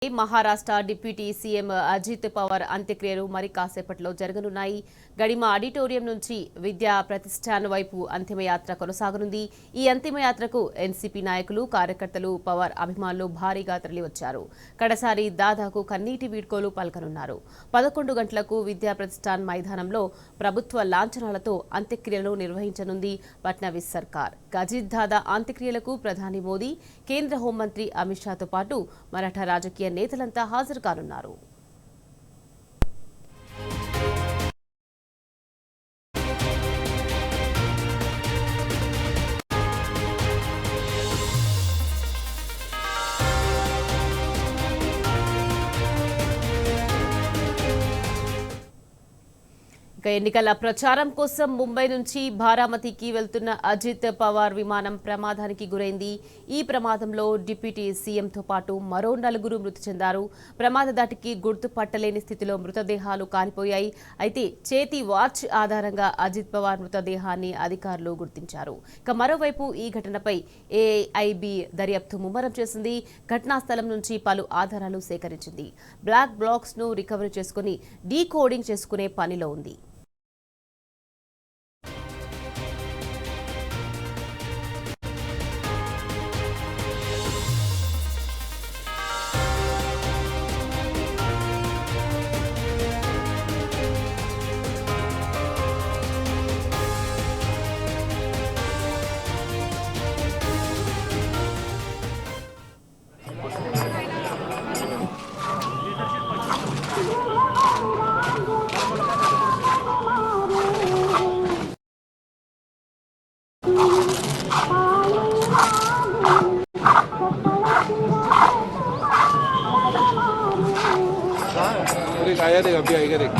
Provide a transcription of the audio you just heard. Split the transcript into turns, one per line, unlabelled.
Maharashtra deputy CM Ajit Pawar అంత్యక్రియలు మరి కాసేపట్లో జరగనున్నాయి. గడిమ ఆడిటోరియం నుంచి విద్యా ప్రతిష్టాన్ వైపు అంతిమయాత్ర కొనసాగనుంది. ఈ అంతిమయాత్రకు ఎన్సీపీ నాయకులు, కార్యకర్తలు, పవార్ అభిమానులు భారీగా తరలివచ్చారు. కడసారి దాదాకు కన్నీటి వీడ్కోలు పలకనున్నారు. 11 గంటలకు విద్యా ప్రతిష్టాన్ మైదానంలో ప్రభుత్వ లాంఛనాలతో అంత్యక్రియలు నిర్వహించనుంది ఫడ్నవీస్ సర్కార్. అజిత్ దాదా అంత్యక్రియలకు ప్రధాని మోదీ, కేంద్ర హోంమంత్రి అమిత్ షాతో పాటు మరాఠా రాజకీయ నేతలంతా హాజరు కానున్నారు. ఎన్నికల ప్రచారం కోసం ముంబై నుంచి బారామతికి వెళ్తున్న అజిత్ పవార్ విమానం ప్రమాదానికి గురైంది. ఈ ప్రమాదంలో డిప్యూటీ సీఎంతో పాటు మరో 4 మృతి చెందారు. ప్రమాద దాటికి గుర్తుపట్టలేని స్థితిలో మృతదేహాలు కాలిపోయాయి. అయితే చేతి వాచ్ ఆధారంగా అజిత్ పవార్ మృతదేహాన్ని అధికారులు గుర్తించారు. మరోవైపు ఈ ఘటనపై ఏఐబీ దర్యాప్తు ముమ్మరం చేసింది. ఘటనా స్థలం నుంచి పలు ఆధారాలు సేకరించింది. బ్లాక్ బాక్స్ ను రికవరీ చేసుకుని డీకోడింగ్ చేసుకునే పనిలో ఉంది.
आया देख अभी आएगा देख